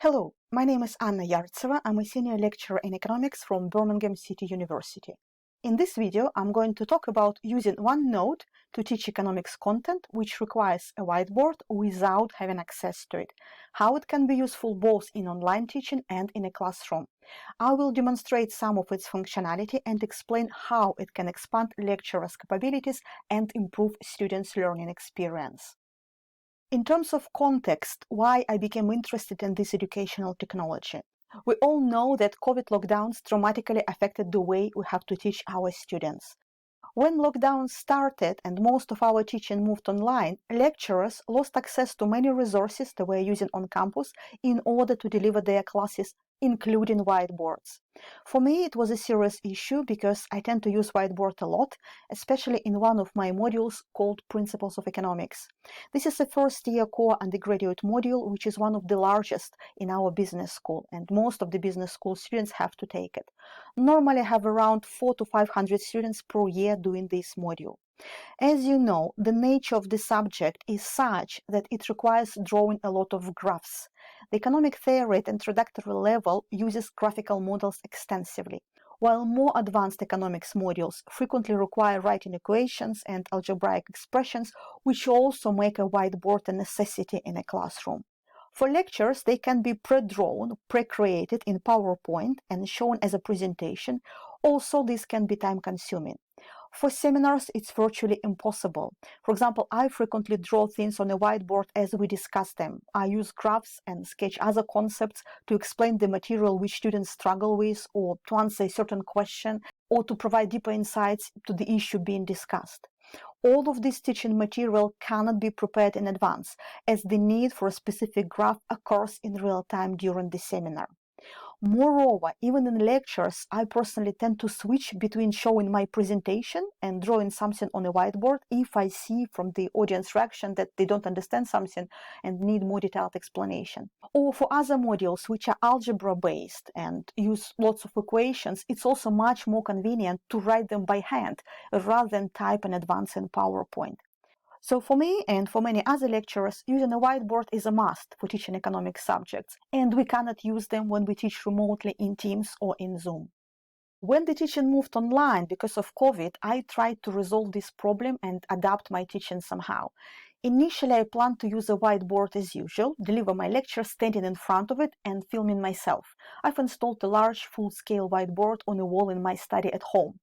Hello, my name is Yartseva. I'm a senior lecturer in economics from Birmingham City University. In this video, I'm going to talk about using OneNote to teach economics content, which requires a whiteboard without having access to it, how it can be useful both in online teaching and in a classroom. I will demonstrate some of its functionality and explain how it can expand lecturers' capabilities and improve students' learning experience. In terms of context, why I became interested in this educational technology. We all know that COVID lockdowns dramatically affected the way we have to teach our students. When lockdown started and most of our teaching moved online, lecturers lost access to many resources they were using on campus in order to deliver their classes, including whiteboards. For me, it was a serious issue because I tend to use whiteboard a lot, especially in one of my modules called Principles of Economics. This is a first-year core undergraduate module, which is one of the largest in our business school, and most of the business school students have to take it. Normally, I have around 400 to 500 students per year doing this module. As you know, the nature of the subject is such that it requires drawing a lot of graphs. The economic theory at introductory level uses graphical models extensively, while more advanced economics modules frequently require writing equations and algebraic expressions, which also make a whiteboard a necessity in a classroom. For lectures, they can be pre-drawn, pre-created in PowerPoint and shown as a presentation. Also, this can be time-consuming. For seminars, it's virtually impossible. For example, I frequently draw things on a whiteboard as we discuss them. I use graphs and sketch other concepts to explain the material which students struggle with, or to answer a certain question, or to provide deeper insights to the issue being discussed. All of this teaching material cannot be prepared in advance, as the need for a specific graph occurs in real time during the seminar. Moreover, even in lectures, I personally tend to switch between showing my presentation and drawing something on a whiteboard if I see from the audience reaction that they don't understand something and need more detailed explanation. Or for other modules which are algebra-based and use lots of equations, it's also much more convenient to write them by hand rather than type in advance in PowerPoint. So for me and for many other lecturers, using a whiteboard is a must for teaching economic subjects, and we cannot use them when we teach remotely in Teams or in Zoom. When the teaching moved online because of COVID, I tried to resolve this problem and adapt my teaching somehow. Initially, I planned to use a whiteboard as usual, deliver my lecture standing in front of it and filming myself. I've installed a large full-scale whiteboard on a wall in my study at home.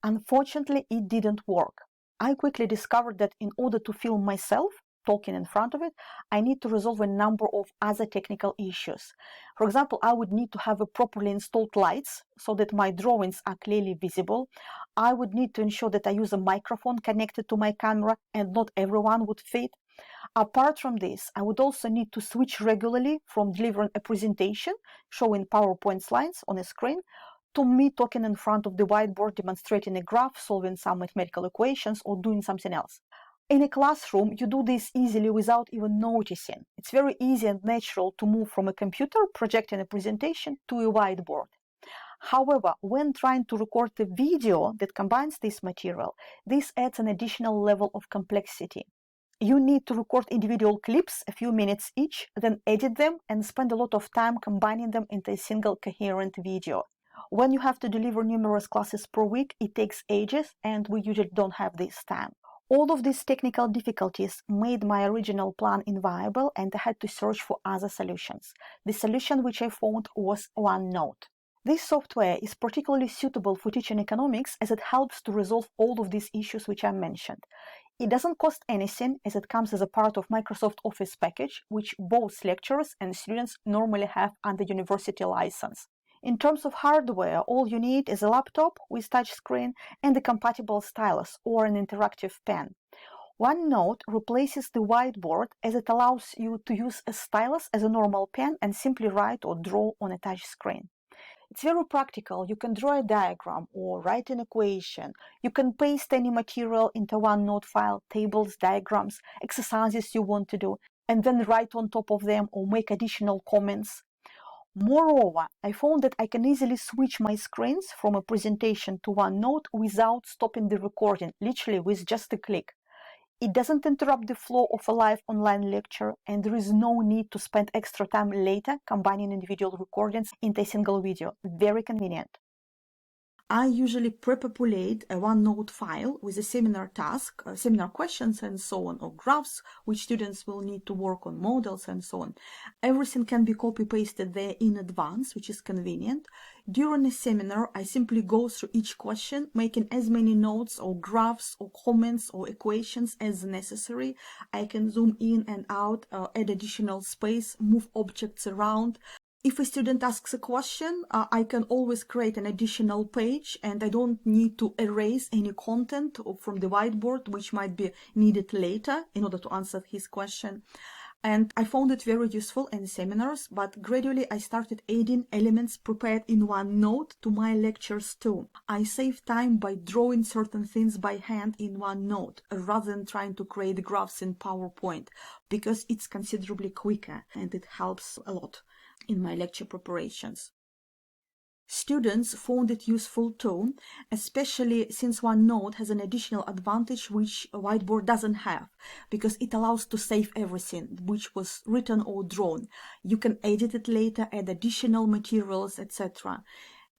Unfortunately, it didn't work. I quickly discovered that in order to film myself talking in front of it, I need to resolve a number of other technical issues. For example, I would need to have a properly installed lights so that my drawings are clearly visible. I would need to ensure that I use a microphone connected to my camera, and not everyone would fit. Apart from this, I would also need to switch regularly from delivering a presentation showing PowerPoint slides on a screen to me talking in front of the whiteboard, demonstrating a graph, solving some mathematical equations, or doing something else. In a classroom, you do this easily without even noticing. It's very easy and natural to move from a computer projecting a presentation to a whiteboard. However, when trying to record a video that combines this material, this adds an additional level of complexity. You need to record individual clips, a few minutes each, then edit them and spend a lot of time combining them into a single coherent video. When you have to deliver numerous classes per week, it takes ages, and we usually don't have this time. All of these technical difficulties made my original plan inviable, and I had to search for other solutions. The solution which I found was OneNote. This software is particularly suitable for teaching economics as it helps to resolve all of these issues which I mentioned. It doesn't cost anything, as it comes as a part of Microsoft Office package, which both lecturers and students normally have under university license. In terms of hardware, all you need is a laptop with touchscreen and a compatible stylus or an interactive pen. OneNote replaces the whiteboard as it allows you to use a stylus as a normal pen and simply write or draw on a touchscreen. It's very practical. You can draw a diagram or write an equation. You can paste any material into OneNote file, tables, diagrams, exercises you want to do, and then write on top of them or make additional comments. Moreover, I found that I can easily switch my screens from a presentation to OneNote without stopping the recording, literally with just a click. It doesn't interrupt the flow of a live online lecture, and there is no need to spend extra time later combining individual recordings into a single video. Very convenient. I usually pre-populate a OneNote file with a seminar task, seminar questions and so on, or graphs, which students will need to work on models and so on. Everything can be copy-pasted there in advance, which is convenient. During a seminar, I simply go through each question, making as many notes or graphs or comments or equations as necessary. I can zoom in and out, add additional space, move objects around. If a student asks a question, I can always create an additional page, and I don't need to erase any content from the whiteboard, which might be needed later in order to answer his question. And I found it very useful in seminars, but gradually I started adding elements prepared in OneNote to my lectures too. I save time by drawing certain things by hand in OneNote rather than trying to create graphs in PowerPoint, because it's considerably quicker and it helps a lot in my lecture preparations. Students found it useful too, especially since OneNote has an additional advantage which a whiteboard doesn't have, because it allows to save everything which was written or drawn. You can edit it later, add additional materials, etc.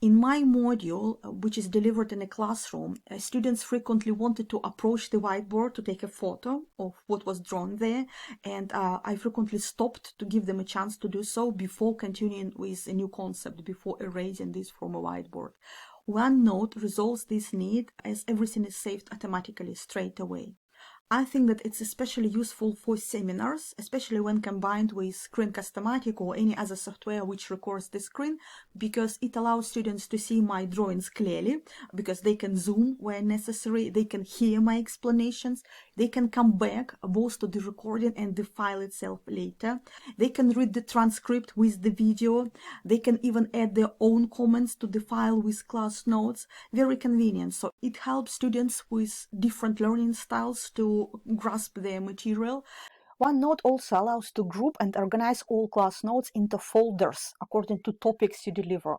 In my module, which is delivered in a classroom, students frequently wanted to approach the whiteboard to take a photo of what was drawn there, and I frequently stopped to give them a chance to do so before continuing with a new concept, before erasing this from a whiteboard. OneNote resolves this need as everything is saved automatically straight away. I think that it's especially useful for seminars, especially when combined with Screencast-O-Matic or any other software which records the screen, because it allows students to see my drawings clearly, because they can zoom where necessary, they can hear my explanations, they can come back both to the recording and the file itself later, they can read the transcript with the video, they can even add their own comments to the file with class notes. Very convenient. So it helps students with different learning styles to grasp their material. OneNote also allows to group and organize all class notes into folders according to topics you deliver.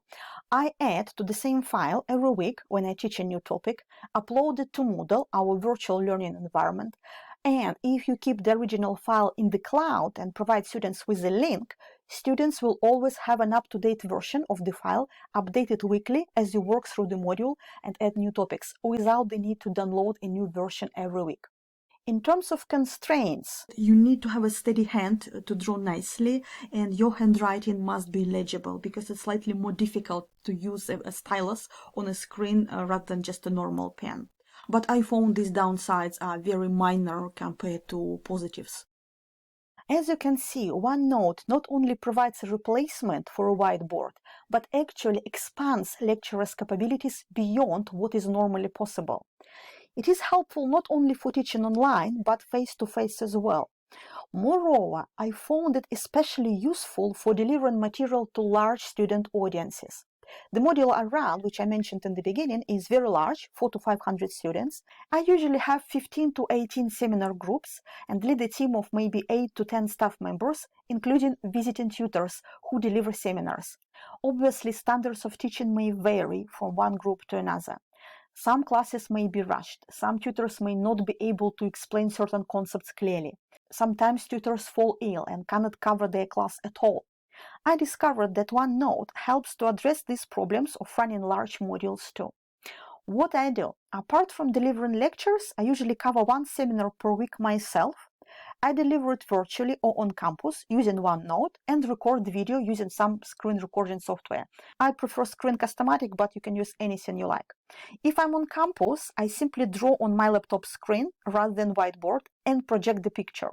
I add to the same file every week when I teach a new topic, upload it to Moodle, our virtual learning environment, and if you keep the original file in the cloud and provide students with a link, students will always have an up-to-date version of the file updated weekly as you work through the module and add new topics without the need to download a new version every week. In terms of constraints, you need to have a steady hand to draw nicely, and your handwriting must be legible, because it's slightly more difficult to use a stylus on a screen rather than just a normal pen. But I found these downsides are very minor compared to positives. As you can see, OneNote not only provides a replacement for a whiteboard, but actually expands lecturers' capabilities beyond what is normally possible. It is helpful not only for teaching online, but face-to-face as well. Moreover, I found it especially useful for delivering material to large student audiences. The module I run, which I mentioned in the beginning, is very large, 400 to 500 students. I usually have 15 to 18 seminar groups and lead a team of maybe 8 to 10 staff members, including visiting tutors who deliver seminars. Obviously, standards of teaching may vary from one group to another. Some classes may be rushed. Some tutors may not be able to explain certain concepts clearly. Sometimes tutors fall ill and cannot cover their class at all. I discovered that OneNote helps to address these problems of running large modules too. What I do, apart from delivering lectures, I usually cover one seminar per week myself. I deliver it virtually or on campus using OneNote and record the video using some screen recording software. I prefer Screencast-O-Matic, but you can use anything you like. If I'm on campus, I simply draw on my laptop screen rather than whiteboard and project the picture,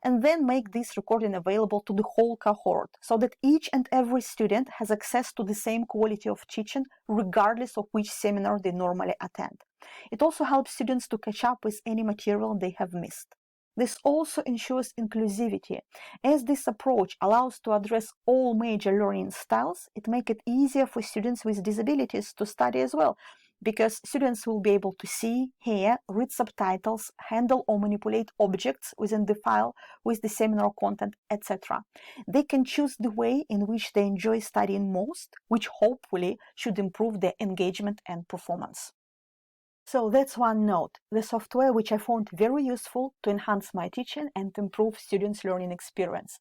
and then make this recording available to the whole cohort so that each and every student has access to the same quality of teaching regardless of which seminar they normally attend. It also helps students to catch up with any material they have missed. This also ensures inclusivity. As this approach allows to address all major learning styles, it makes it easier for students with disabilities to study as well, because students will be able to see, hear, read subtitles, handle or manipulate objects within the file with the seminar content, etc. They can choose the way in which they enjoy studying most, which hopefully should improve their engagement and performance. So that's OneNote, the software which I found very useful to enhance my teaching and improve students' learning experience.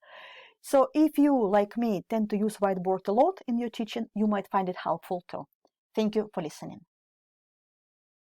So if you, like me, tend to use Whiteboard a lot in your teaching, you might find it helpful too. Thank you for listening.